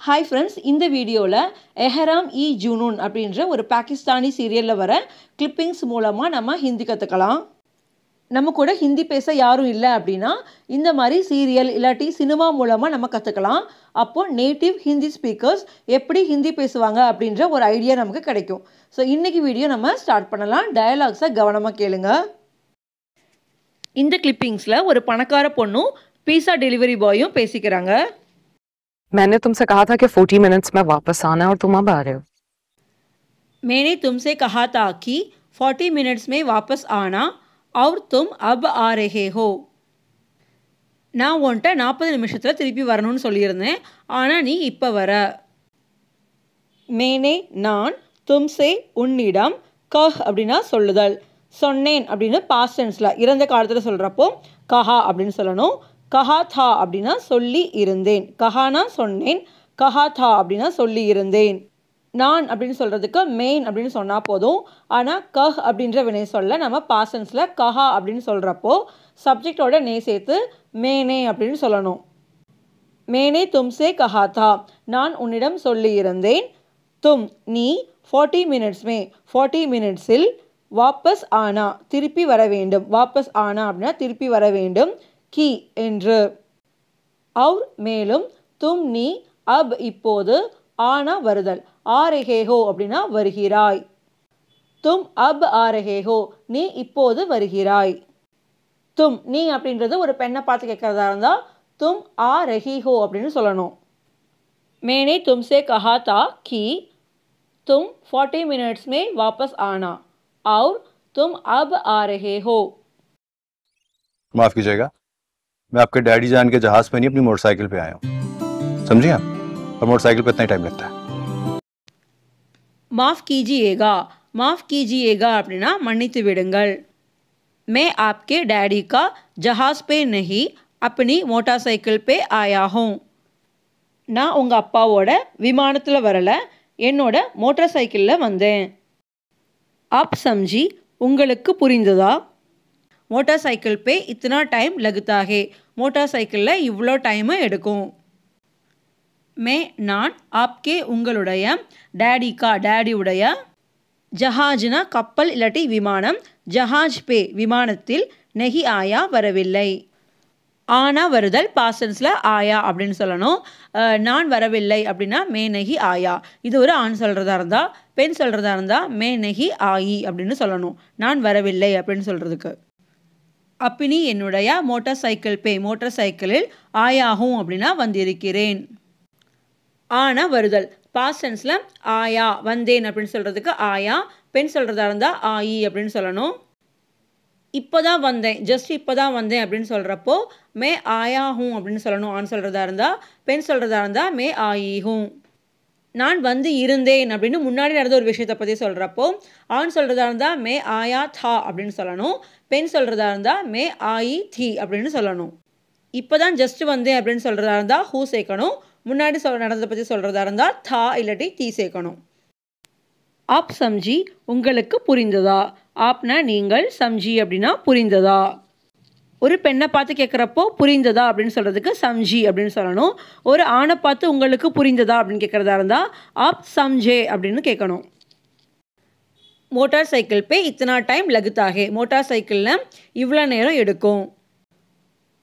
Hi friends, இந்த வீடியோவில் எஹராம் இ ஜுனூன் அப்படின்ற ஒரு பாகிஸ்தானி சீரியலில் வர கிளிப்பிங்ஸ் மூலமாக நம்ம ஹிந்தி கற்றுக்கலாம். நம்ம கூட ஹிந்தி பேச யாரும் இல்லை அப்படின்னா இந்த மாதிரி சீரியல் இல்லாட்டி சினிமா மூலமாக நம்ம கற்றுக்கலாம். அப்போது நேட்டிவ் ஹிந்தி ஸ்பீக்கர்ஸ் எப்படி ஹிந்தி பேசுவாங்க அப்படின்ற ஒரு ஐடியா நமக்கு கிடைக்கும். ஸோ இன்றைக்கி வீடியோ நம்ம ஸ்டார்ட் பண்ணலாம். டயலாக்ஸை கவனமாக கேளுங்க. இந்த கிளிப்பிங்ஸில் ஒரு பணக்கார பொண்ணும் பீஸா டெலிவரி பாயும் பேசிக்கிறாங்க. मैंने तुमसे कहा था कि 40 मिनट्स में वापस आना और तुम अब आ रहे हो. मैंने तुमसे कहा था कि 40 मिनट्स में वापस आना और तुम अब आ रहे हो. நான் உன்கிட்ட 40 நிமிஷத்தில் திருப்பி வரணும்னு சொல்லியிருந்தேன், ஆனால் நீ இப்போ வர. மேனே நான், தும்சே உன்னிடம், கஹ் அப்படின்னா சொல்லுதல், சொன்னேன் அப்படின்னு பாஸ்ட் டென்ஸில் இறந்த காலத்தில் சொல்கிறப்போ கஹா அப்படின்னு சொல்லணும். கஹா தா அப்படின்னா சொல்லி இருந்தேன். கஹானா சொன்னேன், கஹா தா அப்படின்னா சொல்லி இருந்தேன். நான் அப்படின்னு சொல்கிறதுக்கு மெயின் அப்படின்னு சொன்னால் போதும். ஆனால் கஹ் அப்படின்ற வினை சொல்ல நம்ம பாசன்ஸில் கஹா அப்படின்னு சொல்கிறப்போ சப்ஜெக்டோட நே சேர்த்து மேனே அப்படின்னு சொல்லணும். மேனே தும்சே கஹா தா, நான் உன்னிடம் சொல்லி இருந்தேன். தும் நீ 40 மினிட்ஸ்மே 40 மினிட்ஸில் வாபஸ் ஆனா திருப்பி வர வேண்டும். வாபஸ் ஆனா அப்படின்னா திருப்பி வர வேண்டும். கி என்று. அவுர் மேலும், தும் நீ, அப் இப்போது, ஆனா வருதல், ஆரஹேஹோ அப்படின்னா வருகிறாய். தும் அப் ஆரஹேஹோ நீ இப்போது வருகிறாய். தும் நீ அப்படின்றது ஒரு பெண்ணை பார்த்து கேட்கறதா இருந்தால் தும் ஆ ரஹீஹோ அப்படின்னு சொல்லணும். மேனே தும்சே கஹா தா கி तुम 40 मिनट्स में वापस आना और तुम अब आ रहे हो. माफ कीजिएगा, मैं आपके डैडी जान के जहाज पे नहीं अपनी मोटरसाइकिल पे आया हूँ, समझिए आप? और मोटरसाइकिल पे इतना ही टाइम लगता है. माफ़ कीजिएगा, माफ़ कीजिएगा அப்படின்னா மன்னித்து விடுங்கள். मैं आपके डैडी का जहाज पे नहीं अपनी मोटरसाइकिल पे आया हूँ. நான் உங்கள் அப்பாவோட விமானத்தில் வரலை, என்னோட மோட்டார் சைக்கிளில் வந்தேன். ஆப் சம்ஜி உங்களுக்கு புரிந்ததா? மோட்டார் சைக்கிள் பே இத்தனா டைம் லகுதா ஹே, மோட்டார் சைக்கிளில் இவ்வளோ டைமு எடுக்கும். மே நான், ஆப்கே உங்களுடைய, டேடி கா டேடியுடைய, ஜஹாஜ்னா கப்பல் இல்லாட்டி விமானம், ஜஹாஜ் பே விமானத்தில், நெஹி ஆயா வரவில்லை. ஆனா வருதல் பாசன்ஸில் ஆயா அப்படின்னு சொல்லணும். நான் வரவில்லை அப்படின்னா மே நெஹி ஆயா. இது ஒரு ஆண் சொல்கிறதா இருந்தால், பெண் சொல்கிறதா இருந்தால் மே நெஹி ஆயி அப்படின்னு சொல்லணும். நான் வரவில்லை அப்படின்னு சொல்கிறதுக்கு. அப்பினி என்னுடைய மோட்டார் சைக்கிள் பே மோட்டார் சைக்கிளில், ஆயாகும் அப்படின்னா வந்திருக்கிறேன். ஆனா வருதல் பாசன்ஸில் ஆயா, வந்தேன் அப்படின்னு சொல்கிறதுக்கு ஆயா, பெண் சொல்கிறதா இருந்தால் ஆயி அப்படின்னு சொல்லணும். இப்போ தான் வந்தேன், ஜஸ்ட் இப்போ தான் வந்தேன் அப்படின்னு சொல்கிறப்போ மே ஆயா ஹூ அப்படின்னு சொல்லணும். ஆண் சொல்கிறதா இருந்தால், பெண் சொல்கிறதா இருந்தால் மே ஆயி ஹூ. நான் வந்து இருந்தேன் அப்படின்னு முன்னாடி நடந்த ஒரு விஷயத்தை பற்றி சொல்கிறப்போ ஆண் சொல்கிறதா இருந்தால் மே ஆயா தா அப்படின்னு சொல்லணும். பெண் சொல்கிறதா இருந்தால் மே ஆயி தி அப்படின்னு சொல்லணும். இப்போ தான் ஜஸ்ட் வந்தேன் அப்படின்னு சொல்கிறதா இருந்தால் ஹூ சேர்க்கணும். முன்னாடி நடந்ததை பற்றி சொல்கிறதா இருந்தால் தா இல்லாட்டி தீ சேர்க்கணும். ஆப் சம்ஜி உங்களுக்கு புரிந்ததா? ஆப்னா நீங்கள், சம்ஜி அப்படின்னா புரிந்ததா. ஒரு பெண்ணை பார்த்து கேட்குறப்போ புரிந்ததா அப்படின்னு சொல்கிறதுக்கு சம்ஜி அப்படின்னு சொல்லணும். ஒரு ஆணை பார்த்து உங்களுக்கு புரிந்ததா அப்படின்னு கேட்குறதா இருந்தால் ஆப் சம்ஜே அப்படின்னு கேட்கணும். மோட்டார் சைக்கிள் பே இத்தனா டைம் லகுதாகே, மோட்டார் சைக்கிளில் இவ்வளோ நேரம் எடுக்கும்.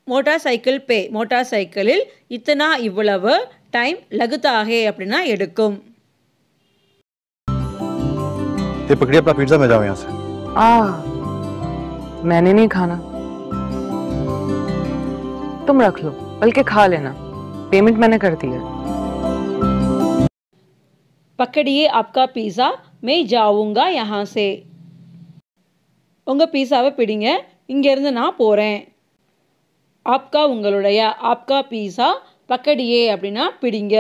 மோட்டார் சைக்கிள் பே மோட்டார் சைக்கிளில், இத்தனா இவ்வளவு, டைம் லகுதாகே அப்படின்னா எடுக்கும். ये पकड़िए अपना पिज्जा, मैं जाऊँ यहाँ से. मैंने नहीं खाना, तुम रख लो, बल्कि खा लेना, पेमेंट मैंने कर दी है. पकड़िए आपका पिज़्ज़ा, मैं जाऊँगा यहाँ से. உங்கள் பீஸாவை பிடிங்க, இங்கேருந்து நான் போகிறேன். ஆப்கா உங்களுடைய, ஆப்கா பீஸா, பக்கடியே அப்படின்னா பிடிங்க.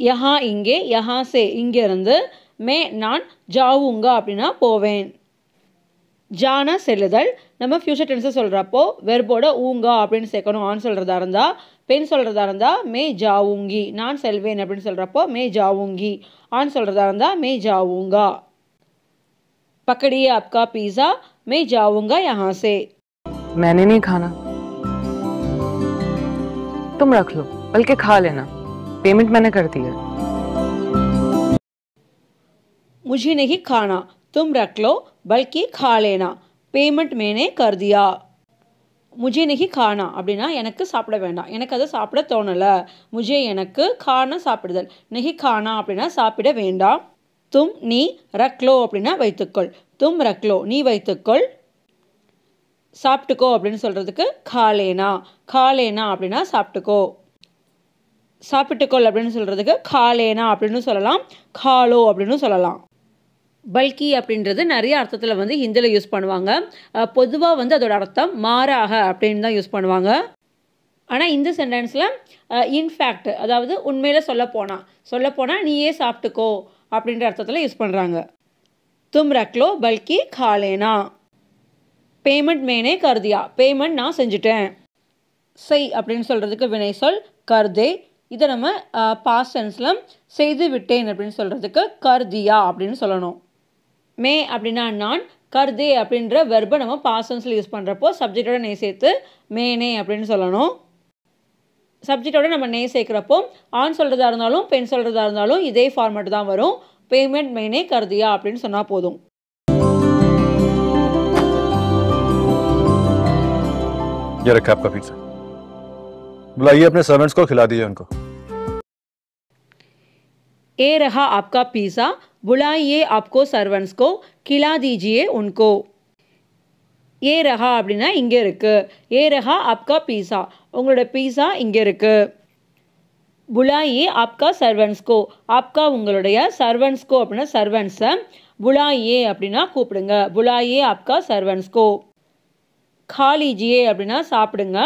யஹா இங்கே, யஹா சே இங்கேருந்து, மே நான், ஜாவுங்கா அப்படின்னா போவேன். ஜானா செல்லுதல். நம்ம ஃபியூச்சர் டென்ஸை சொல்கிறப்போ வெர்போட ஊங்கா அப்படின்னு சேர்க்கணும். ஆண் சொல்கிறதா இருந்தால், பெண் சொல்கிறதா இருந்தால் மே ஜாவுங்கி, நான் செல்வேன் அப்படின்னு சொல்கிறப்போ மே ஜாவுங்கி. ஆண் சொல்கிறதா இருந்தால் மே ஜாவுங்கா. பக்கடியே ஆப்கா பீஸா, மே ஜாவுங்கா யஹா சே. मैंने नहीं खाना, तुम रख लो, बल्कि खा लेना, पेमेंट मैंने कर दी है। मुझे नहीं खाना, तुम रख लो बल्कि खा लेना, पेमेंट मैंने कर दिया. முஜே நஹி கானா அப்படின்னா எனக்கு சாப்பிட வேண்டாம், எனக்கு அதை சாப்பிட தோணலை. முஜே எனக்கு கானா சாப்பிடுதல், நஹி கானா அப்படின்னா சாப்பிட வேண்டாம். தும் நீ, ரக்லோ அப்படின்னா வைத்துக்கொள், தும் ரக்லோ நீ வைத்துக்கொள். சாப்பிட்டுக்கோ அப்படின்னு சொல்கிறதுக்கு காலேனா, காலேனா அப்படின்னா சாப்பிட்டுக்கோ. சாப்பிட்டுக்கொள் அப்படின்னு சொல்கிறதுக்கு காலேனா அப்படின்னு சொல்லலாம், காலோ அப்படின்னு சொல்லலாம். பல்கி அப்படின்றது நிறைய அர்த்தத்தில் வந்து ஹிந்தியில் யூஸ் பண்ணுவாங்க. பொதுவாக வந்து அதோட அர்த்தம் மாறாக அப்படின்னு தான் யூஸ் பண்ணுவாங்க. ஆனால் இந்த சென்டென்ஸில் இன்ஃபேக்ட், அதாவது உண்மையில் சொல்லப்போனால் நீயே சாப்பிட்டுக்கோ அப்படின்ற அர்த்தத்தில் யூஸ் பண்ணுறாங்க. தும் ரக்லோ பல்கி காலேனா. பேமெண்ட் மேனே கர்தியா, பேமெண்ட் நான் செஞ்சுட்டேன். செய் அப்படின்னு சொல்கிறதுக்கு வினை சொல் கர்தே. இதை நம்ம பாஸ்ட் டென்ஸில் செய்து விட்டேன் அப்படின்னு சொல்கிறதுக்கு கர்தியா அப்படின்னு சொல்லணும். மே அப்படின்னா நான், கர்தே அப்படின்ற வெர்பை நம்ம பாஸ்ட் டென்ஸில் யூஸ் பண்ணுறப்போ சப்ஜெக்டோட நே சேர்த்து மேனே அப்படின்னு சொல்லணும். சப்ஜெக்டோட நம்ம நே சேர்க்குறப்போ ஆண் சொல்கிறதா இருந்தாலும் பெண் சொல்கிறதா இருந்தாலும் இதே ஃபார்மேட் தான் வரும். பேமெண்ட் மேனே கர்தியா அப்படின்னு சொன்னால் போதும். ये रखा आपका पिज्जा, बुलाइए अपने सर्वेंट्स को, खिला दीजिए उनको. ए रहा आपका पिज़्ज़ा, बुलाइए आपको सर्वेंट्स को, खिला दीजिए उनको. ஏ ரஹா அப்படின்னா இங்கே இருக்குது. ஏ ரஹா ஆப்கா பீஸா, உங்களோட பீஸா இங்கே இருக்குது. புலாயே ஆப்கா சர்வன்ஸ்கோ, ஆப்கா உங்களுடைய, சர்வன்ஸ்கோ அப்படின்னா சர்வன்ஸை, புலாயே அப்படின்னா கூப்பிடுங்க, புலாயே ஆப்கா சர்வன்ஸ்கோ. खा लीजिए அப்படின்னா சாப்பிடுங்க,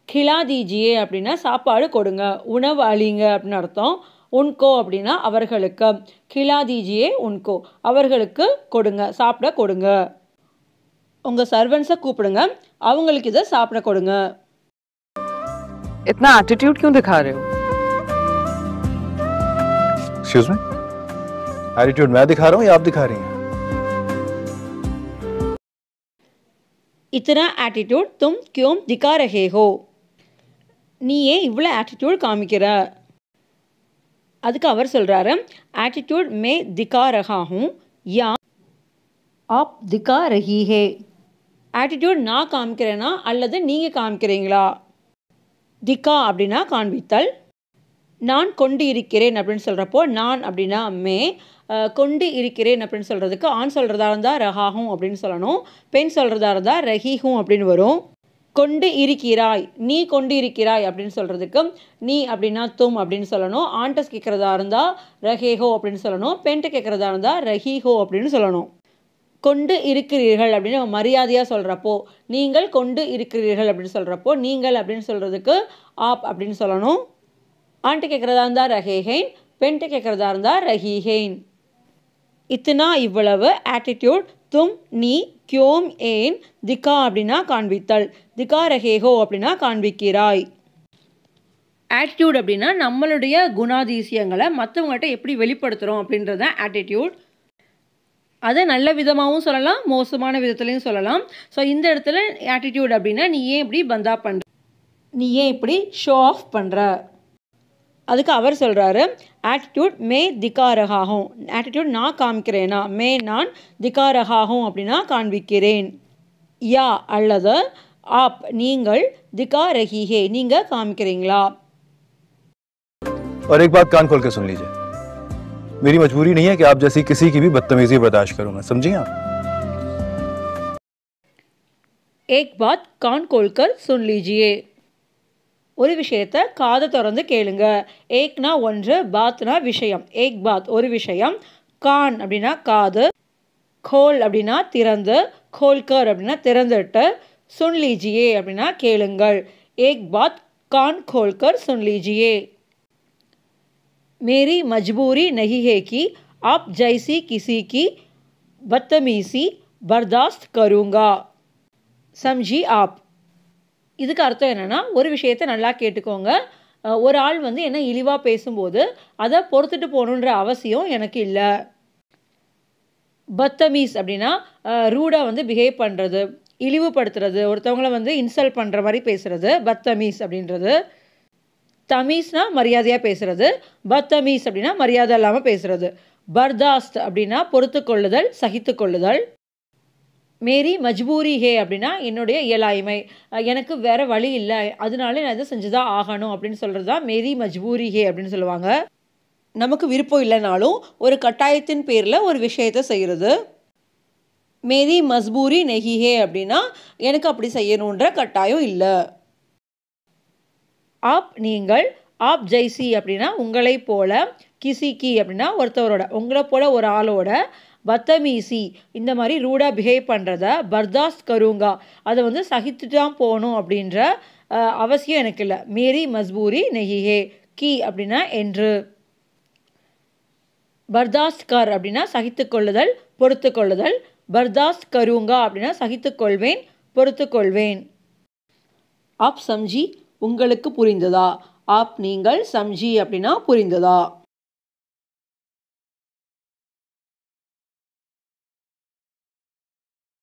खिला दीजिए அப்படின்னா சாப்பாடு கொடுங்க, உணவு அளிங்க அப்படின்னு அர்த்தம். உன்கோ அப்படின்னா அவர்களுக்கு, खिला दीजिए उनको அவர்களுக்கு கொடுங்க, சாப்பிட கொடுங்க. உங்கள் சர்வன்ஸை கூப்பிடுங்க, அவங்களுக்கு இதை சாப்பிட கொடுங்க. इतना एटीट्यूड क्यों दिखा रहे हो? एक्सक्यूज मी, एटीट्यूड मैं दिखा रहा हूँ या आप दिखा रही हैं? इतना एटीट्यूड तुम क्यों दिखा रहे हो? நீ ஏன் இவ்வளோ ஆட்டிடியூட் காமிக்கிற? அதுக்கு அவர் சொல்கிறாரு, ஆட்டிடியூட் மே திகா ரஹா ஹூம் யா ஆப் திகா ரஹி ஹே. ஆட்டிடியூட் நான் காமிக்கிறேன்னா அல்லது நீங்கள் காமிக்கிறீங்களா? திகா அப்படின்னா காண்பித்தல். நான் கொண்டு இருக்கிறேன் அப்படின்னு சொல்கிறப்போ நான் அப்படின்னா மே, கொண்டு இருக்கிறேன் அப்படின்னு சொல்கிறதுக்கு ஆண் சொல்கிறதா இருந்தால் ரஹாகும் அப்படின்னு சொல்லணும், பெண் சொல்கிறதா இருந்தால் ரஹீஹும் அப்படின்னு வரும். கொண்டு இருக்கிறாய், நீ கொண்டு இருக்கிறாய் அப்படின்னு சொல்கிறதுக்கு நீ அப்படின்னா தும் அப்படின்னு சொல்லணும். ஆண்ட்டஸ் கேட்குறதா இருந்தால் ரஹேஹோ அப்படின்னு சொல்லணும், பெண்ட்டு கேட்குறதா இருந்தால் ரஹீஹோ அப்படின்னு சொல்லணும். கொண்டு இருக்கிறீர்கள் அப்படின்னு நம்ம மரியாதையாக சொல்கிறப்போ, நீங்கள் கொண்டு இருக்கிறீர்கள் அப்படின்னு சொல்கிறப்போ நீங்கள் அப்படின்னு சொல்கிறதுக்கு ஆப் அப்படின்னு சொல்லணும். ஆண்ட்டு கேட்குறதா இருந்தால் ரஹேஹேன், பெண்ட்டு கேட்குறதா இருந்தால் ரஹீஹேன். இத்தனா இவ்வளவு, ஆட்டிடியூட் தும் நீ, கியோம் ஏன், திகா அப்படின்னா காண்பித்தல், திகா ரஹேஹோ அப்படின்னா காண்பிக்கிறாய். ஆட்டிடியூட் அப்படின்னா நம்மளுடைய குணாதிசயங்களை மற்றவங்கள்ட்ட எப்படி வெளிப்படுத்துகிறோம் அப்படின்றத ஆட்டிடியூட். அதை நல்ல விதமாகவும் சொல்லலாம், மோசமான விதத்துலையும் சொல்லலாம். ஸோ இந்த இடத்துல ஆட்டிடியூட் அப்படின்னா நீ ஏன் இப்படி பந்தா பண்ணுற, நீ ஏன் இப்படி ஷோ ஆஃப் பண்ணுற. அதுக்கு அவர் சொல்கிறாரு, ஆட்டிடியூட் மே திகா ரஹாகும், ஆட்டிடியூட் நான் காமிக்கிறேனா, மே நான், திகா ரஹாகும் அப்படின்னா காண்பிக்கிறேன். யா அல்லது ஆப் நீங்கள், திகா ரஹீஹே நீங்கள் காமிக்கிறீங்களா. और एक बात कान खोल के सुन लीजिए, मेरी मजबूरी नहीं है कि आप जैसी किसी की भी बदतमीजी बर्दाश्त करूंगा, समझिए आप? एक बात कान खोलकर सुन लीजिए, ஒரு விஷயத்தை காதை திறந்து கேளுங்க. ஏக்னா ஒன்று, பாத்னா விஷயம். ஏக் பாத் ஒரு விஷயம், கான் அப்படின்னா காது, கோல் அப்படின்னா திறந்து, கோல்கர் அப்படின்னா திறந்துட்டு, சுன் லீஜியே அப்படின்னா கேளுங்கள். ஏக் பாத் கான் கோல்கர் சுன் லீஜியே. मेरी मजबूरी नहीं है कि आप जैसी किसी की बदतमीजी बर्दाश्त करूँगा, समझी आप. இதுக்கு அர்த்தம் என்னென்னா, ஒரு விஷயத்தை நல்லா கேட்டுக்கோங்க, ஒரு ஆள் வந்து என்ன இழிவாக பேசும்போது அதை பொறுத்துட்டு போகணுன்ற அவசியம் எனக்கு இல்லை. பத்தமீஸ் அப்படின்னா ரூடாக வந்து பிஹேவ் பண்ணுறது, இழிவுபடுத்துறது, ஒருத்தவங்களை வந்து இன்சல்ட் பண்ணுற மாதிரி பேசுகிறது பத்தமீஸ் அப்படின்றது. தமீஸ்னா மரியாதையாக பேசுறது, பத்தமீஸ் அப்படின்னா மரியாதை இல்லாமல் பேசுறது. பர்தாஸ்த் அப்படின்னா பொறுத்து கொள்ளுதல், சகித்து கொள்ளுதல். மேரி மஜ்பூரி ஹே அப்படின்னா என்னுடைய இயலாய்மை, எனக்கு வேற வழி இல்லை, அதனால நான் இதை செஞ்சுதான் ஆகணும் அப்படின்னு சொல்கிறது தான் மேரி மஜ்பூரி ஹே அப்படின்னு சொல்லுவாங்க. நமக்கு விருப்பம் இல்லைனாலும் ஒரு கட்டாயத்தின் பேரில் ஒரு விஷயத்தை செய்கிறது. மேரி மஜ்பூரி நெஹி ஹே அப்படின்னா எனக்கு அப்படி செய்யணுன்ற கட்டாயம் இல்லை. ஆப் நீங்கள், ஆப் ஜெய்சி அப்படின்னா உங்களை போல, கிசிக்கி அப்படின்னா ஒருத்தவரோட, உங்களை போல ஒரு ஆளோட, பத்தமீசி இந்த மாதிரி ரூடாக பிஹேவ் பண்ணுறத, பர்தாஸ்த் கருங்கா அதை வந்து சகித்து தான் போகணும் அப்படின்ற அவசியம் எனக்கு இல்லை. மேரி மஜ்பூரி நெஹிஹே, கி அப்படின்னா என்று. பர்தாஸ்த் கர் அப்படின்னா சகித்து கொள்ளுதல், பொறுத்து கொள்ளுதல். பர்தாஸ்த் கருங்கா அப்படின்னா சகித்து கொள்வேன், பொறுத்து கொள்வேன். ஆப் சம்ஜி உங்களுக்கு புரிந்ததா, ஆப் நீங்கள், சம்ஜி அப்படின்னா புரிந்ததா.